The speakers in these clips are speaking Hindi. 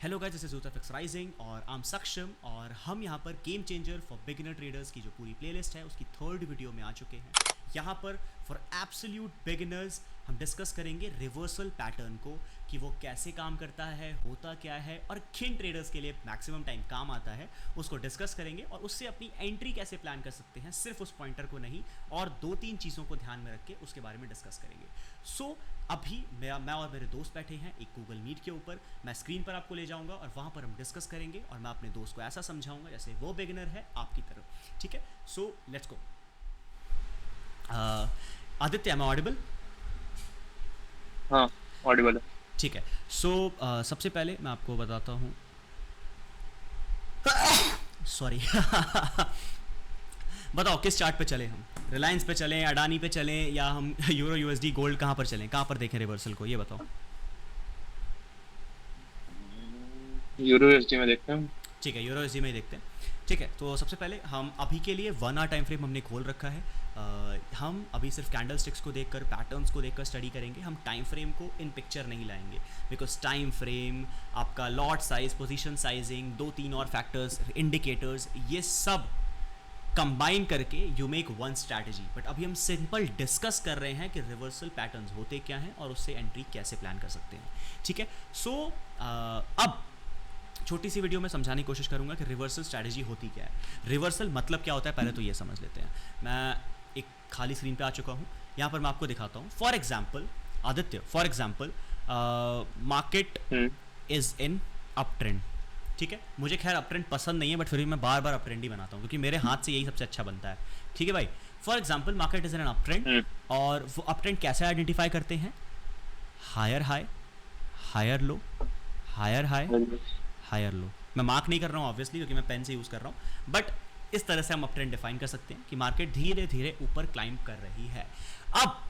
Hello guys, this is Yusuf rising और आई एम सक्षम और हम यहाँ पर game changer for beginner traders की जो पूरी प्लेलिस्ट है उसकी थर्ड वीडियो में आ चुके हैं। यहाँ पर फॉर एब्सोल्यूट बिगिनर्स हम डिस्कस करेंगे रिवर्सल पैटर्न को कि वो कैसे काम करता है, होता क्या है और किन ट्रेडर्स के लिए मैक्सिमम टाइम काम आता है, उसको डिस्कस करेंगे और उससे अपनी एंट्री कैसे प्लान कर सकते हैं, सिर्फ उस पॉइंटर को नहीं और दो तीन चीज़ों को ध्यान में रख के उसके बारे में डिस्कस करेंगे। सो अभी मैं और मेरे दोस्त बैठे हैं एक गूगल मीट के ऊपर। मैं स्क्रीन पर आपको ले जाऊंगा और वहाँ पर हम डिस्कस करेंगे और मैं अपने दोस्त को ऐसा समझाऊंगा जैसे वो बिगिनर है आपकी तरफ। ठीक है, so let's go. Aditya, am I audible? हाँ, ऑडिबल है। ठीक है, सो सबसे पहले मैं आपको बताता हूँ। सॉरी। बताओ किस चार्ट पे चले हम? रिलायंस पे चलें, अडानी पे चलें या हम यूरो यूएसडी गोल्ड कहाँ पर चलें, कहाँ पर देखें रिवर्सल को, ये बताओ। यूरो यूएसडी में देखते हैं। ठीक है, यूरो यूएसडी में ही देखते हैं। ठीक है, तो सबसे पहले हम अभी के लिए 1 आवर टाइम फ्रेम हमने खोल रखा है। हम अभी सिर्फ कैंडल स्टिक्स को देखकर, पैटर्न्स को देखकर स्टडी करेंगे। हम टाइम फ्रेम को इन पिक्चर नहीं लाएंगे बिकॉज टाइम फ्रेम, आपका लॉट साइज, पोजीशन साइजिंग, 2-3 और फैक्टर्स, इंडिकेटर्स, ये सब कंबाइन करके you make one strategy. But अभी हम सिंपल डिस्कस कर रहे हैं कि रिवर्सल पैटर्न्स होते क्या हैं और उससे एंट्री कैसे प्लान कर सकते हैं। ठीक है, सो अब छोटी सी वीडियो में समझाने की कोशिश करूंगा कि रिवर्सल स्ट्रैटेजी होती क्या है। रिवर्सल मतलब क्या होता है पहले तो ये समझ लेते हैं। मैं एक खाली स्क्रीन पे आ चुका हूँ, यहाँ पर मैं आपको दिखाता हूँ। For example Aditya, for example market is in up trend. ठीक है, मुझे खैर अप ट्रेंड पसंद नहीं है बट फिर भी मैं बार बार अप ट्रेंड ही बनाता हूँ क्योंकि मेरे हाथ से यही सबसे अच्छा बनता है। ठीक है भाई, for example market is in up trend और वो अप ट्रेंड कैसे आइडेंटिफाई करते हैं? Higher high, higher low, higher high, higher low. मैं मार्क नहीं कर रहा हूँ ऑब्वियसली क्योंकि मैं पेन से यूज़ कर रहा हूँ, बट इस तरह से हम अप ट्रेंड डिफाइन कर सकते हैं कि मार्केट धीरे धीरे ऊपर क्लाइंब कर रही है। अब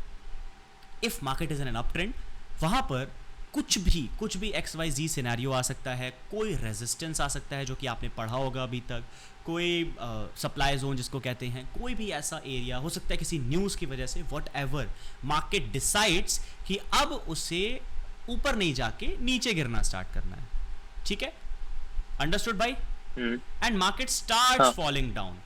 if market is in an up trend, वहाँ पर कुछ भी एक्स वाई जी सिनेरियो आ सकता है। कोई रेजिस्टेंस आ सकता है जो कि आपने पढ़ा होगा अभी तक, कोई सप्लाई जोन जिसको कहते हैं, कोई भी ऐसा एरिया हो सकता है किसी न्यूज़ की वजह से। वॉट एवर, मार्केट डिसाइड्स कि अब उसे ऊपर नहीं जाके नीचे गिरना स्टार्ट करना है। ठीक है, अंडरस्टूड भाई? And market starts falling down.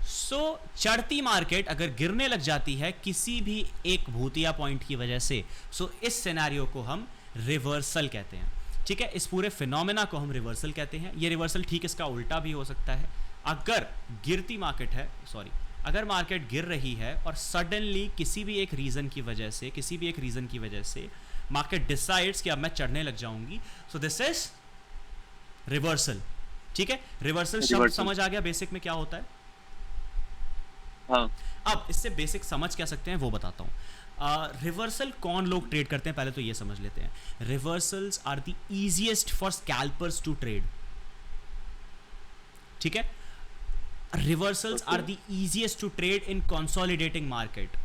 So चढ़ती मार्केट अगर गिरने लग जाती है किसी भी एक भूतिया पॉइंट की वजह से, सो इस सिनेरियो को हम रिवर्सल कहते हैं। ठीक है, इस पूरे फिनोमेना को हम रिवर्सल कहते हैं। ये रिवर्सल ठीक इसका उल्टा भी हो सकता है। अगर गिरती मार्केट है, सॉरी, अगर मार्केट गिर रही है और सडनली किसी भी एक रीज़न की वजह से मार्केट डिसाइड्स कि अब मैं चढ़ने लग जाऊंगी, सो दिस इज रिवर्सल। ठीक है, रिवर्सल शब्द समझ आ गया बेसिक में क्या होता है? हाँ। अब इससे बेसिक समझ क्या सकते हैं वो बताता हूँ। रिवर्सल कौन लोग ट्रेड करते हैं पहले तो ये समझ लेते हैं। Reversals are the easiest for scalpers to trade. ठीक है, reversals are the easiest to trade in consolidating market.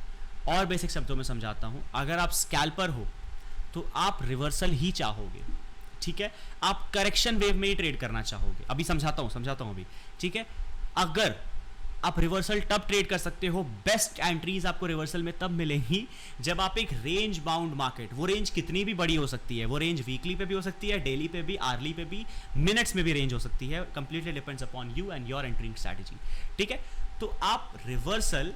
और बेसिक शब्दों में समझाता हूँ, अगर आप स्कैल्पर हो तो आप रिवर्सल ही चाहोगे। ठीक है, आप करेक्शन वेव में ही ट्रेड करना चाहोगे। अभी समझाता हूँ अभी। ठीक है, अगर आप रिवर्सल तब ट्रेड कर सकते हो, बेस्ट एंट्रीज आपको रिवर्सल में तब मिलेंगी जब आप एक रेंज बाउंड मार्केट, वो रेंज कितनी भी बड़ी हो सकती है, वो रेंज वीकली पे भी हो सकती है, डेली पे भी, आर्ली पे भी, मिनट्स में भी रेंज हो सकती है, completely depends upon you and your entering strategy. ठीक है, तो आप रिवर्सल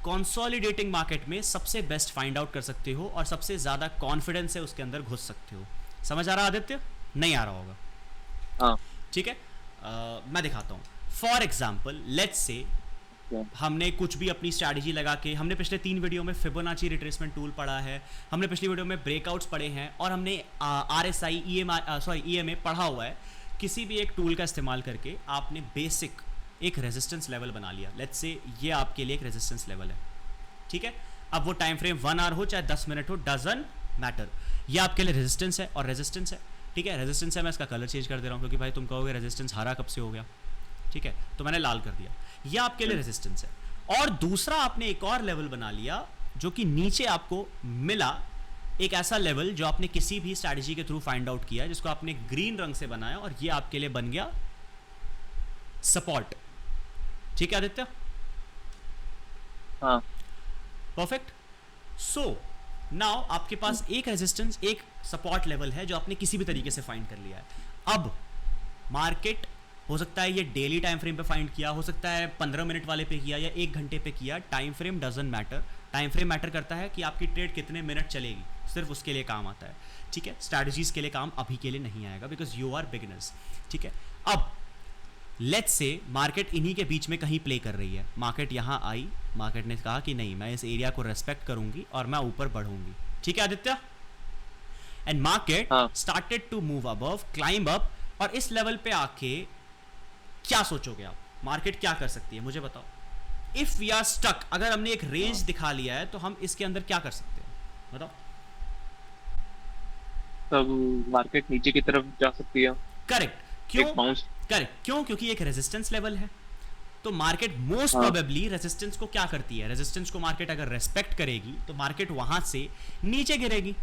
कंसोलिडेटिंग मार्केट में सबसे बेस्ट फाइंड आउट कर सकते हो और सबसे ज्यादा कॉन्फिडेंस से उसके अंदर घुस सकते हो। समझ आ रहा आदित्य? नहीं आ रहा होगा? हाँ। ठीक है, मैं दिखाता हूँ। फॉर एग्जाम्पल लेट्स से हमने कुछ भी अपनी स्ट्रैटेजी लगा के, हमने पिछले 3 वीडियो में फिबोनाची रिट्रेसमेंट टूल पढ़ा है, हमने पिछली वीडियो में ब्रेकआउट्स पढ़े हैं और हमने RSI EMA पढ़ा हुआ है। किसी भी एक टूल का इस्तेमाल करके आपने बेसिक एक रेजिस्टेंस लेवल बना लिया। लेट्स से ये आपके लिए एक रेजिस्टेंस लेवल है। ठीक है, अब वो टाइम फ्रेम 1 आवर हो चाहे 10 मिनट हो, डजंट मैटर, ये आपके लिए रेजिस्टेंस है और रेजिस्टेंस है। ठीक है, रेजिस्टेंस है, मैं इसका कलर चेंज कर दे रहा हूँ क्योंकि भाई तुम कहोगे रेजिस्टेंस हरा कब से हो गया। ठीक है, तो मैंने लाल कर दिया, ये आपके लिए रेजिस्टेंस है। और दूसरा आपने एक और लेवल बना लिया जो कि नीचे आपको मिला, एक ऐसा लेवल जो आपने किसी भी स्ट्रैटेजी के थ्रू फाइंड आउट किया, जिसको आपने ग्रीन रंग से बनाया और ये आपके लिए बन गया सपोर्ट। ठीक है आदित्य? हाँ। परफेक्ट। सो नाउ आपके पास एक रेजिस्टेंस, एक सपोर्ट लेवल है जो आपने किसी भी तरीके से फाइंड कर लिया है। अब मार्केट हो सकता है ये डेली टाइम फ्रेम पे फाइंड किया, हो सकता है 15 मिनट वाले पे किया या 1 घंटे पे किया, time frame doesn't matter. Time frame matter करता है कि आपकी ट्रेड कितने मिनट चलेगी, सिर्फ उसके लिए काम आता है, ठीक है। स्ट्रैटेजीज के लिए काम अभी के लिए नहीं आएगा बिकॉज यू आर बिगिनर्स, ठीक है। अब लेट्स से मार्केट इन्हीं के बीच में कहीं प्ले कर रही है, मार्केट यहाँ आई, मार्केट ने कहा कि नहीं मैं इस एरिया को रेस्पेक्ट करूंगी और मैं ऊपर बढ़ूंगी, ठीक है Aditya. And market started to move above, climb up, और इस लेवल पे आके क्या सोचोगे आप, मार्केट क्या कर सकती है मुझे बताओ। इफ वी आर स्टक, अगर हमने एक रेंज दिखा लिया है तो हम इसके अंदर क्या कर सकते हैं बताओ। तब मार्केट नीचे की तरफ जा सकती है। करेक्ट, क्यों? एक बाउंस। करेक्ट, क्यों? क्योंकि एक रेजिस्टेंस लेवल है, तो मार्केट मोस्ट प्रोबेबली रेजिस्टेंस को क्या करती है, रेजिस्टेंस को मार्केट अगर रेस्पेक्ट करेगी तो मार्केट वहां से नीचे गिरेगी,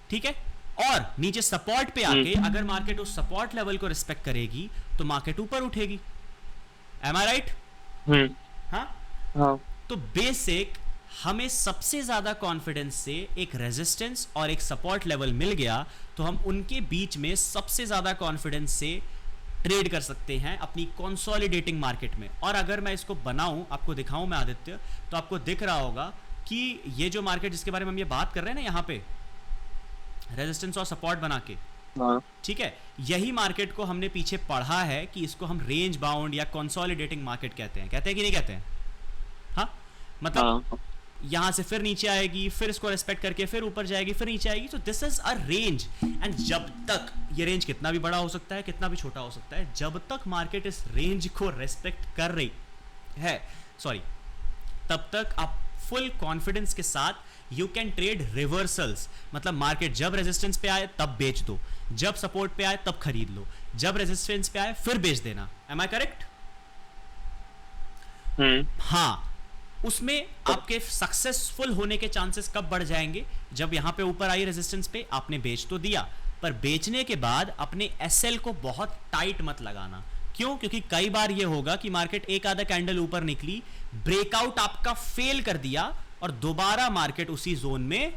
ठीक है। और नीचे सपोर्ट पे आके अगर मार्केट उस सपोर्ट लेवल को रिस्पेक्ट करेगी तो मार्केट ऊपर उठेगी। एम आई राइट? हाँ। तो बेसिक हमें सबसे ज्यादा कॉन्फिडेंस से एक रेजिस्टेंस और एक सपोर्ट लेवल मिल गया तो हम उनके बीच में सबसे ज्यादा कॉन्फिडेंस से ट्रेड कर सकते हैं अपनी कंसोलिडेटिंग मार्केट में। और अगर मैं इसको बनाऊं, आपको दिखाऊं मैं आदित्य, तो आपको दिख रहा होगा कि ये जो मार्केट जिसके बारे में हम ये बात कर रहे हैं ना, यहाँ पे रेजिस्टेंस और सपोर्ट बना के, ठीक है, यही मार्केट को हमने पीछे पढ़ा है कि इसको हम रेंज बाउंड या कंसोलिडेटिंग मार्केट कहते हैं कि नहीं कहते हैं? हाँ, मतलब यहां से फिर नीचे आएगी, फिर इसको रेस्पेक्ट करके फिर ऊपर जाएगी, फिर नीचे आएगी। तो this is a range, and जब तक ये रेंज कितना भी बड़ा हो सकता है, कितना भी छोटा हो सकता है, जब तक मार्केट इस रेंज को रेस्पेक्ट कर रही है, तब तक आप फुल कॉन्फिडेंस के साथ यू कैन ट्रेड रिवर्सल्स। मतलब मार्केट जब रेजिस्टेंस पे आए तब बेच दो, जब सपोर्ट पे आए तब खरीद लो, जब रेजिस्टेंस पे आए फिर बेच देना। Am I correct? हाँ, उसमें आपके सक्सेसफुल होने के चांसेस कब बढ़ जाएंगे, जब यहां पे ऊपर आई रेजिस्टेंस पे आपने बेच तो दिया, पर बेचने के बाद अपने एसएल को बहुत टाइट मत लगाना। क्यों? क्योंकि कई बार ये होगा कि मार्केट एक आधा कैंडल ऊपर निकली, ब्रेकआउट आपका फेल कर दिया और दोबारा मार्केट उसी जोन में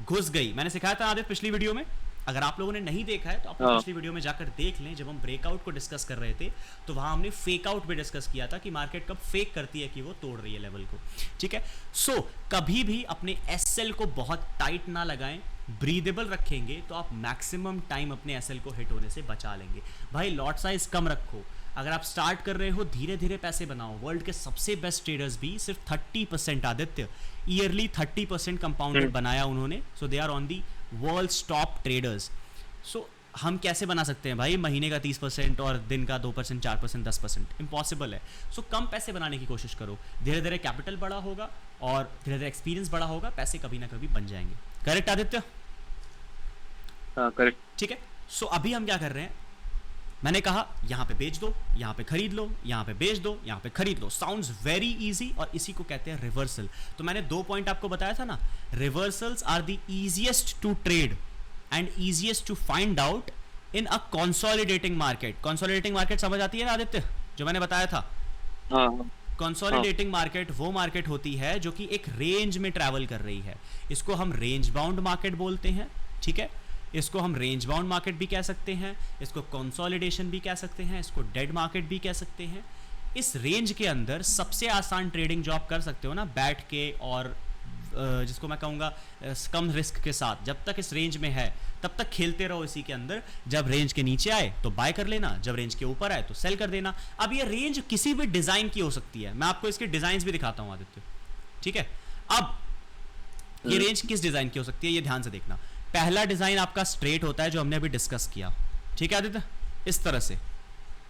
घुस गई। मैंने सिखाया था आदित्य पिछली वीडियो में, अगर आप लोगों ने नहीं देखा है तो आप पिछली वीडियो में जाकर देख लें। जब हम ब्रेकआउट को डिस्कस कर रहे थे तो वहां हमने फेक आउट भी डिस्कस किया था कि मार्केट कब फेक करती है कि वो तोड़ रही है लेवल को, ठीक है। सो कभी भी अपने एसएल को बहुत टाइट ना लगाएं, ब्रीदेबल रखेंगे तो आप मैक्सिमम टाइम अपने एसएल को हिट होने से बचा लेंगे। भाई लॉट साइज कम रखो, अगर आप स्टार्ट कर रहे हो धीरे धीरे पैसे बनाओ। वर्ल्ड के सबसे बेस्ट ट्रेडर्स भी सिर्फ 30% आदित्य ईयरली 30% कंपाउंडेड बनाया उन्होंने, so they are on the world's top traders. So हम कैसे बना सकते हैं भाई महीने का 30% और दिन का 2%, 4%, 10%? इम्पॉसिबल है। सो कम पैसे बनाने की कोशिश करो, धीरे धीरे कैपिटल बड़ा होगा और धीरे धीरे एक्सपीरियंस बड़ा होगा, पैसे कभी ना कभी बन जाएंगे। करेक्ट आदित्य? करेक्ट, ठीक है। सो अभी हम क्या कर रहे हैं, मैंने कहा यहाँ पे बेच दो, यहाँ पे खरीद लो, यहाँ पे बेच दो, यहाँ पे खरीद लो। साउंड्स वेरी इजी, और इसी को कहते हैं रिवर्सल। तो मैंने 2 पॉइंट आपको बताया था ना, reversals are the easiest to trade and easiest to find out in a consolidating market. Consolidating market समझ आती है ना आदित्य, जो मैंने बताया था? कंसोलिडेटिंग मार्केट वो मार्केट होती है जो कि एक रेंज में ट्रैवल कर रही है। इसको हम रेंज बाउंड मार्केट बोलते हैं, ठीक है। इसको हम रेंज बाउंड मार्केट भी कह सकते हैं, इसको कंसोलिडेशन भी कह सकते हैं, इसको डेड मार्केट भी कह सकते हैं। इस रेंज के अंदर सबसे आसान ट्रेडिंग जो आप कर सकते हो ना, बैठ के और जिसको मैं कहूँगा कम रिस्क के साथ, जब तक इस रेंज में है तब तक खेलते रहो इसी के अंदर। जब रेंज के नीचे आए तो बाय कर लेना, जब रेंज के ऊपर आए तो सेल कर देना। अब ये रेंज किसी भी डिजाइन की हो सकती है, मैं आपको इसके डिजाइन भी दिखाता हूँ आदित्य, ठीक है। अब ये रेंज किस डिजाइन की हो सकती है ये ध्यान से देखना। पहला डिजाइन आपका स्ट्रेट होता है जो हमने अभी डिस्कस किया, ठीक है आदित्य, इस तरह से,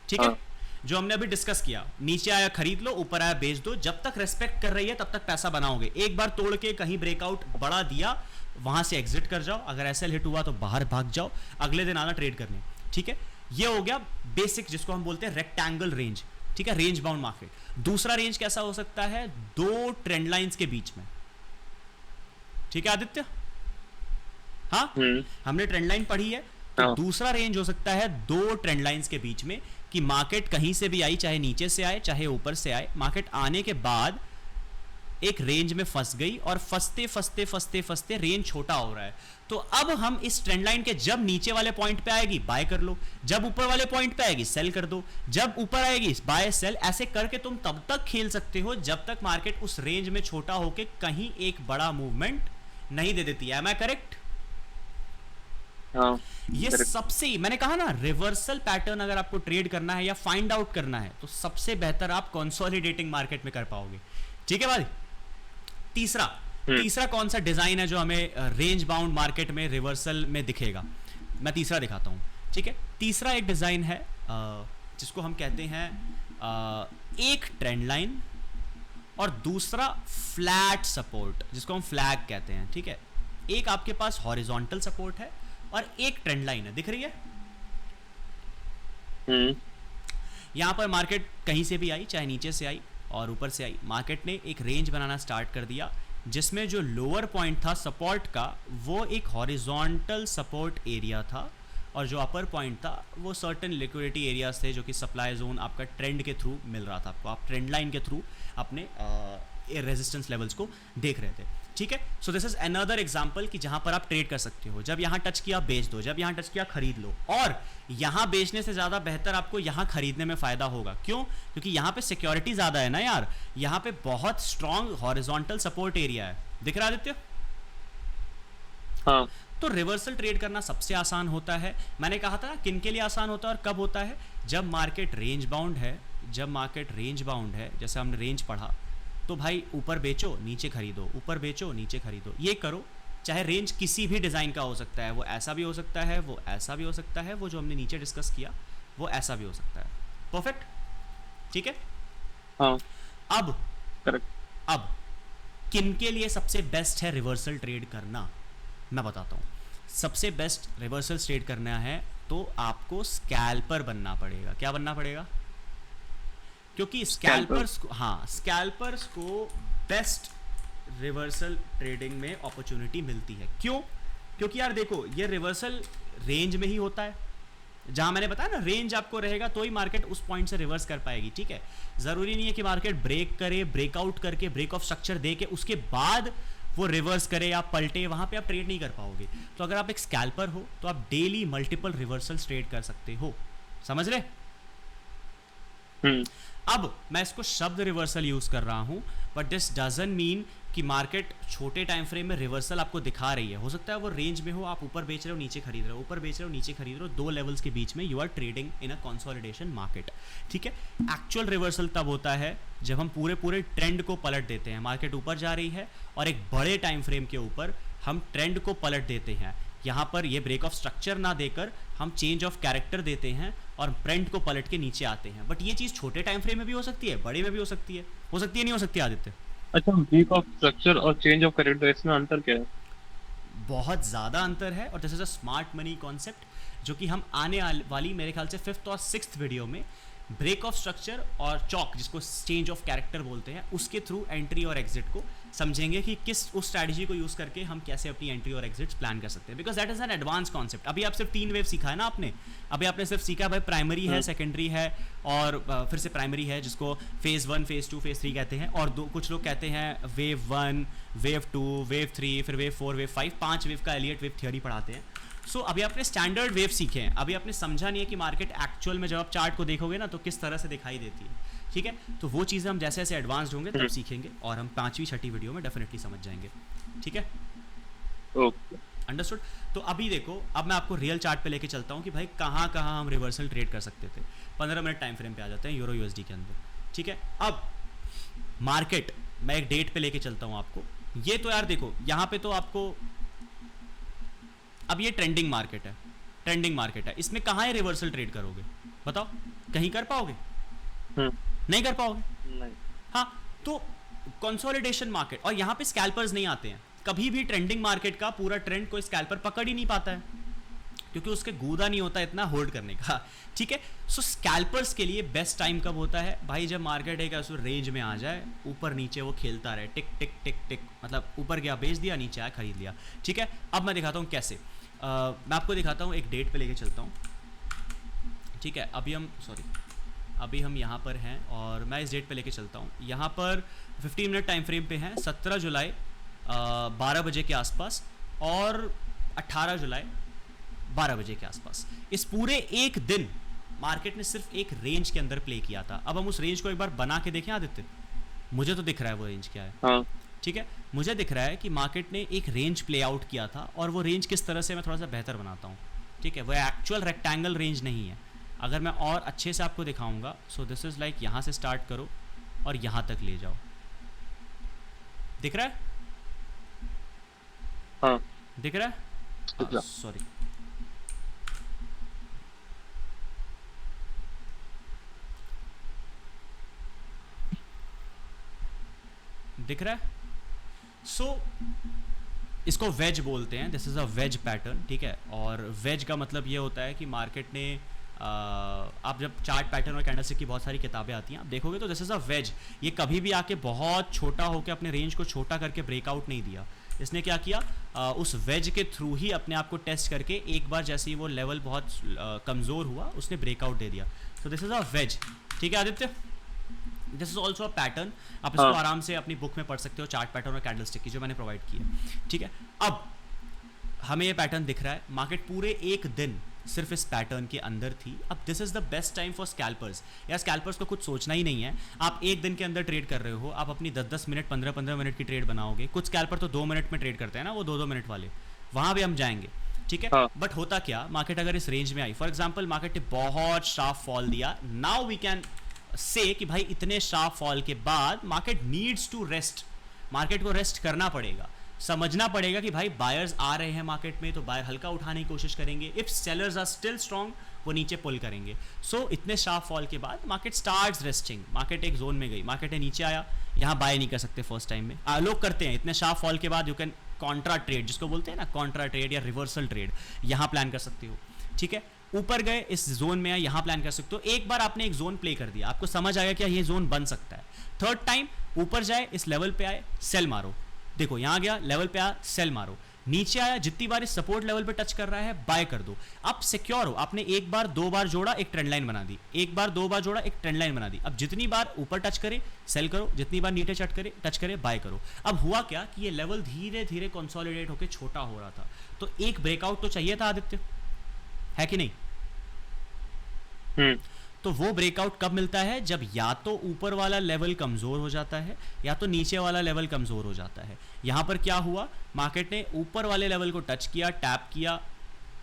ठीक है, जो हमने अभी डिस्कस किया। नीचे आया खरीद लो, ऊपर आया बेच दो, जब तक रेस्पेक्ट कर रही है तब तक पैसा बनाओगे। एक बार तोड़ के कहीं ब्रेकआउट बढ़ा दिया, वहां से एग्जिट कर जाओ, अगर एसएल हिट हुआ तो बाहर भाग जाओ, अगले दिन आना ट्रेड करने, ठीक है। ये हो गया बेसिक, जिसको हम बोलते हैं रेक्टेंगल रेंज, ठीक है, रेंज बाउंड मार्केट। दूसरा रेंज कैसा हो सकता है, 2 ट्रेंड लाइंस के बीच में, ठीक है आदित्य। हाँ, हमने ट्रेंड लाइन पढ़ी है, तो दूसरा रेंज हो सकता है 2 ट्रेंड लाइंस के बीच में, कि मार्केट कहीं से भी आई, चाहे नीचे से आए चाहे ऊपर से आए, मार्केट आने के बाद एक रेंज में फंस गई और फंसते फंसते फंसते फंसते रेंज छोटा हो रहा है। तो अब हम इस ट्रेंड लाइन के जब नीचे वाले पॉइंट पे आएगी बाय कर लो, जब ऊपर वाले पॉइंट पे आएगी सेल कर दो, जब ऊपर आएगी बाय सेल, ऐसे करके तुम तब तक खेल सकते हो जब तक मार्केट उस रेंज में छोटा होके कहीं एक बड़ा मूवमेंट नहीं दे देती है। Am I correct? हाँ ये correct. सबसे, मैंने कहा ना, रिवर्सल पैटर्न अगर आपको ट्रेड करना है या फाइंड आउट करना है तो सबसे बेहतर आप कंसोलिडेटिंग मार्केट में कर पाओगे। ठीक है भाई? तीसरा कौन सा डिजाइन है जो हमें रेंज बाउंड मार्केट में रिवर्सल में दिखेगा? मैं तीसरा दिखाता हूं। ठीक है, तीसरा एक डिजाइन है जिसको हम कहते हैं एक ट्रेंड लाइन और दूसरा फ्लैट सपोर्ट, जिसको हम फ्लैग कहते हैं। ठीक है, एक आपके पास हॉरिजॉन्टल सपोर्ट है और एक ट्रेंड लाइन है, दिख रही है? यहां पर मार्केट कहीं से भी आई, चाहे नीचे से आई और ऊपर से आई, मार्केट ने एक रेंज बनाना स्टार्ट कर दिया जिसमें जो लोअर पॉइंट था सपोर्ट का वो एक हॉरिजॉन्टल सपोर्ट एरिया था और जो अपर पॉइंट था वो सर्टेन लिक्विडिटी एरियाज थे जो कि सप्लाई जोन आपका ट्रेंड के थ्रू मिल रहा था आपको, आप ट्रेंड लाइन के थ्रू अपने रेजिस्टेंस लेवल्स को देख रहे थे। ठीक है, सो दिस इज अनदर एग्जांपल कि जहां पर आप ट्रेड कर सकते हो। जब यहां टच किया बेच दो, जब यहां टच किया खरीद लो, और यहां बेचने से ज्यादा बेहतर आपको यहां खरीदने में फायदा होगा। क्यों? क्योंकि यहां पे सिक्योरिटी ज्यादा है ना यार, यहां पे बहुत स्ट्रॉन्ग हॉरिजॉन्टल सपोर्ट एरिया है, दिख रहा है आदित्य? हाँ तो रिवर्सल ट्रेड करना सबसे आसान होता है। मैंने कहा था किन के लिए आसान होता है और कब होता है? जब मार्केट रेंज बाउंड है, जब मार्केट रेंज बाउंड है, जैसे हमने रेंज पढ़ा तो भाई ऊपर बेचो नीचे खरीदो, ऊपर बेचो नीचे खरीदो, ये करो। चाहे रेंज किसी भी डिज़ाइन का हो सकता है, वो ऐसा भी हो सकता है, वो ऐसा भी हो सकता है, वो जो हमने नीचे डिस्कस किया वो ऐसा भी हो सकता है। परफेक्ट? ठीक है। हाँ अब करेक्ट। अब किन के लिए सबसे बेस्ट है रिवर्सल ट्रेड करना, मैं बताता हूँ। सबसे बेस्ट रिवर्सल ट्रेड करना है तो आपको स्कैल्पर बनना पड़ेगा। क्या बनना पड़ेगा? क्योंकि स्कैल्पर्स को, हाँ, स्कैल्पर्स को बेस्ट रिवर्सल ट्रेडिंग में अपॉर्चुनिटी मिलती है। क्यों? क्योंकि यार देखो, ये रिवर्सल रेंज में ही होता है, जहां मैंने बताया ना रेंज आपको रहेगा तो ही मार्केट उस पॉइंट से रिवर्स कर पाएगी। ठीक है, जरूरी नहीं है कि मार्केट ब्रेक करे, ब्रेकआउट करके ब्रेक ऑफ स्ट्रक्चर दे के उसके बाद वो रिवर्स करे या पलटे, वहां पे आप ट्रेड नहीं कर पाओगे। तो अगर आप एक स्कैल्पर हो तो आप डेली मल्टीपल रिवर्सल्स ट्रेड कर सकते हो। समझ रहे? अब मैं इसको शब्द रिवर्सल यूज कर रहा हूं, बट दिस डजंट मीन कि मार्केट छोटे टाइम फ्रेम में रिवर्सल आपको दिखा रही है। हो सकता है वो रेंज में हो, आप ऊपर बेच रहे हो नीचे खरीद रहे हो, ऊपर बेच रहे हो नीचे खरीद रहे हो, दो लेवल्स के बीच में you are trading in a consolidation market. ठीक है, एक्चुअल रिवर्सल तब होता है जब हम पूरे ट्रेंड को पलट देते हैं। मार्केट ऊपर जा रही है और एक बड़े टाइम फ्रेम के ऊपर हम ट्रेंड को पलट देते हैं। यहाँ पर ये ब्रेक ऑफ स्ट्रक्चर ना देकर हम चेंज ऑफ कैरेक्टर देते हैं और ट्रेंड को पलट के नीचे आते हैं। बट ये चीज़ छोटे टाइम फ्रेम में भी हो सकती है, बड़े में भी हो सकती है, नहीं हो सकती आदित्य? अच्छा, ब्रेक ऑफ स्ट्रक्चर और चेंज ऑफ कैरेक्टर, इसमें अंतर क्या है? बहुत ज़्यादा अंतर है, और this is a smart money concept जो कि हम आने वाली मेरे ख्याल से 5th और 6th वीडियो में ब्रेक ऑफ स्ट्रक्चर और चॉक, जिसको चेंज ऑफ कैरेक्टर बोलते हैं, उसके थ्रू एंट्री और एग्जिट को समझेंगे कि किस उस स्ट्रैटेजी को यूज़ करके हम कैसे अपनी एंट्री और एग्जिट्स प्लान कर सकते हैं। Because that is an advance concept. अभी आप सिर्फ 3 वेव सीखा है ना आपने, अभी आपने सिर्फ सीखा भाई प्राइमरी है, सेकेंडरी है और फिर से प्राइमरी है, जिसको फेज़ 1, फेज़ 2, फेज़ 3 कहते हैं, और कुछ लोग कहते हैं वेव 1, वेव 2, वेव 3, फिर वेव 4, वेव 5, 5 वेव का एलियट वेव थ्योरी पढ़ाते हैं। सो अभी आपने स्टैंडर्ड वेव सीखे हैं, अभी आपने समझा नहीं है कि मार्केट एक्चुअल में जब आप चार्ट को देखोगे ना तो किस तरह से दिखाई देती है। ठीक है, तो वो चीज़ें हम जैसे जैसे एडवांस्ड होंगे तब सीखेंगे और हम 5वीं 6ठी वीडियो में डेफिनेटली समझ जाएंगे। ठीक है, ओके, अंडरस्टूड। तो अभी देखो, अब मैं आपको रियल चार्ट पे लेके चलता हूँ कि भाई कहाँ कहाँ हम रिवर्सल ट्रेड कर सकते थे। 15 मिनट टाइम फ्रेम पे आ जाते हैं यूरो यूएसडी के अंदर। ठीक है, अब मार्केट मैं एक डेट पे लेके चलता हूँ आपको। ये तो यार देखो, यहाँ पे तो आपको, अब ये ट्रेंडिंग मार्केट है, ट्रेंडिंग मार्केट है, इसमें कहाँ है रिवर्सल ट्रेड करोगे बताओ? कहीं कर पाओगे? नहीं कर पाओगे। नहीं। हाँ, तो कंसोलिडेशन मार्केट, और यहाँ पे स्कैल्पर्स नहीं आते हैं कभी भी। ट्रेंडिंग मार्केट का पूरा ट्रेंड कोई स्कैल्पर पकड़ ही नहीं पाता है क्योंकि उसके गूदा नहीं होता इतना होल्ड करने का। ठीक है, सो स्कैल्पर्स के लिए बेस्ट टाइम कब होता है भाई? जब मार्केट एक ऐसे रेंज में आ जाए, ऊपर नीचे वो खेलता रहे, टिक टिक टिक टिक, मतलब ऊपर गया बेच दिया, नीचे आया खरीद लिया। ठीक है, अब मैं दिखाता हूँ कैसे। मैं आपको दिखाता हूँ, एक डेट पे लेके चलता हूँ। ठीक है, अभी हम अभी हम यहाँ पर हैं और मैं इस डेट पे लेके चलता हूँ। यहाँ पर 15 मिनट टाइम फ्रेम पे हैं, 17 जुलाई 12 बजे के आसपास और 18 जुलाई 12 बजे के आसपास। इस पूरे एक दिन मार्केट ने सिर्फ एक रेंज के अंदर प्ले किया था। अब हम उस रेंज को एक बार बना के देखें आदित्य, मुझे तो दिख रहा है वो रेंज क्या है। हाँ ठीक है, मुझे दिख रहा है कि मार्केट ने एक रेंज प्ले आउट किया था और वो रेंज किस तरह से मैं थोड़ा सा बेहतर बनाता हूँ। ठीक है, वो एक्चुअल रेक्टेंगल रेंज नहीं है। अगर मैं और अच्छे से आपको दिखाऊंगा, सो दिस इज़ लाइक यहाँ से स्टार्ट करो और यहाँ तक ले जाओ। दिख रहा है? हाँ दिख रहा है? सॉरी, दिख रहा है? सो इसको वेज बोलते हैं, this is a wedge pattern. ठीक है, और वेज का मतलब ये होता है कि मार्केट ने आप जब चार्ट पैटर्न और कैंडलस्टिक की बहुत सारी किताबें आती हैं, आप देखोगे तो दिस इज़ अ वेज। ये कभी भी आके बहुत छोटा होकर अपने रेंज को छोटा करके ब्रेकआउट नहीं दिया। इसने क्या किया, उस वेज के थ्रू ही अपने आप को टेस्ट करके एक बार जैसे ही वो लेवल बहुत कमज़ोर हुआ, उसने ब्रेकआउट दे दिया। So this is a wedge. ठीक है Aditya, this is also a pattern. आप इसको आराम से अपनी बुक में पढ़ सकते हो, चार्ट पैटर्न और कैंडलस्टिक की जो मैंने प्रोवाइड की है। ठीक है, अब हमें ये पैटर्न दिख रहा है, मार्केट पूरे एक दिन सिर्फ इस पैटर्न के अंदर थी। अब this is the best time for scalpers. या स्कैल्पर्स को कुछ सोचना ही नहीं है, आप एक दिन के अंदर ट्रेड कर रहे हो, आप अपनी 10-10 मिनट 15-15 मिनट की ट्रेड बनाओगे। कुछ स्कैल्पर तो 2 मिनट में ट्रेड करते हैं ना, वो 2-2 मिनट वाले, वहाँ भी हम जाएंगे। ठीक है, बट होता क्या, मार्केट अगर इस रेंज में आई, फॉर एग्जाम्पल मार्केट ने बहुत शार्प फॉल दिया, नाउ वी कैन से कि भाई इतने शार्प फॉल के बाद market needs to rest. Market को रेस्ट करना पड़ेगा, समझना पड़ेगा कि भाई बायर्स आ रहे हैं मार्केट में, तो बायर हल्का उठाने की कोशिश करेंगे। If sellers are still strong, वो नीचे पुल करेंगे। सो इतने शार्प फॉल के बाद मार्केट स्टार्ट्स रेस्टिंग। मार्केट एक जोन में गई, मार्केट ने नीचे आया, यहाँ बाय नहीं कर सकते फर्स्ट टाइम में। लोग करते हैं इतने शार्प फॉल के बाद, यू कैन कॉन्ट्रा ट्रेड, जिसको बोलते हैं ना कॉन्ट्रा ट्रेड या रिवर्सल ट्रेड, यहाँ प्लान कर सकते हो। ठीक है, ऊपर गए इस जोन में, यहाँ प्लान कर सकते हो। एक बार आपने एक जोन प्ले कर दिया, आपको समझ आया कि ये जोन बन सकता है। थर्ड टाइम ऊपर जाए, इस लेवल पे आए, सेल मारो। देखो यहाँ गया, लेवल पे आया, सेल मारो। नीचे आया, जितनी बार इस सपोर्ट लेवल पे टच कर रहा है, बाय कर दो। अब सिक्योर हो, आपने एक बार 2 बार जोड़ा, एक ट्रेंड लाइन बना दी, एक बार 2 बार जोड़ा, एक ट्रेंड लाइन बना दी। अब जितनी बार ऊपर टच करे सेल करो, जितनी बार नीचे टच करे बाय करो। अब हुआ क्या कि ये लेवल धीरे धीरे कंसोलिडेट होकर छोटा हो रहा था, तो एक ब्रेकआउट तो चाहिए था आदित्य, है कि नहीं? तो वो ब्रेकआउट कब मिलता है, जब या तो ऊपर वाला लेवल कमजोर हो जाता है या तो नीचे वाला लेवल कमजोर हो जाता है। यहां पर क्या हुआ, मार्केट ने ऊपर वाले लेवल को टच किया, टैप किया,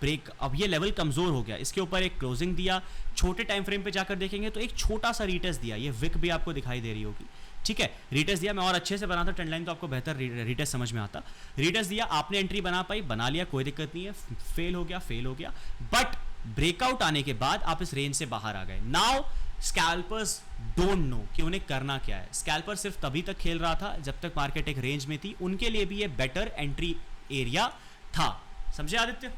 ब्रेक, अब ये लेवल कमजोर हो गया, इसके ऊपर एक क्लोजिंग दिया। छोटे टाइम फ्रेम पे जाकर देखेंगे तो एक छोटा सा रीटेस्ट दिया, ये विक भी आपको दिखाई दे रही होगी। ठीक है, रीटेस्ट दिया, मैं और अच्छे से बनाता ट्रेंड लाइन तो आपको बेहतर रीटेस्ट समझ में आता। रीटेस्ट दिया, आपने एंट्री बना पाई, बना लिया, कोई दिक्कत नहीं है। फेल हो गया, बट ब्रेकआउट आने के बाद आप इस रेंज से बाहर आ गए। नाउ स्कैल्पर्स डोंट नो कि उन्हें करना क्या है। स्कैल्पर सिर्फ तभी तक खेल रहा था जब तक मार्केट एक रेंज में थी, उनके लिए भी ये बेटर एंट्री एरिया था। समझे आदित्य?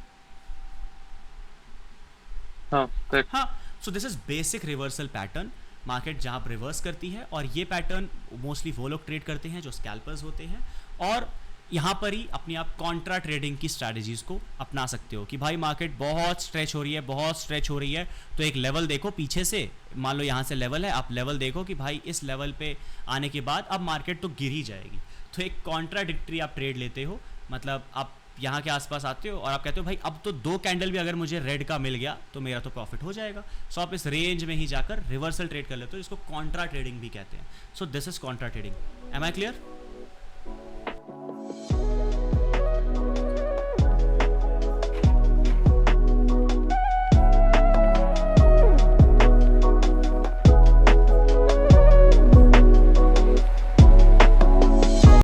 हाँ, सो this is basic reversal pattern. Market जहां पर रिवर्स करती है, और ये पैटर्न मोस्टली वो लोग ट्रेड करते हैं जो स्कैल्पर्स होते हैं, और यहाँ पर ही अपनी आप कॉन्ट्रा ट्रेडिंग की स्ट्रैटेजीज को अपना सकते हो कि भाई मार्केट बहुत स्ट्रेच हो रही है, तो एक लेवल देखो पीछे से, मान लो यहाँ से लेवल है, आप लेवल देखो कि भाई इस लेवल पे आने के बाद अब मार्केट तो गिर ही जाएगी, तो एक कॉन्ट्राडिक्टरी आप ट्रेड लेते हो। मतलब आप यहाँ के आसपास आते हो और आप कहते हो भाई अब तो 2 कैंडल भी अगर मुझे रेड का मिल गया तो मेरा तो प्रॉफिट हो जाएगा। सो आप इस रेंज में ही जाकर रिवर्सल ट्रेड कर लेते हो, इसको कॉन्ट्रा ट्रेडिंग भी कहते हैं। So this is contra trading. Am I clear?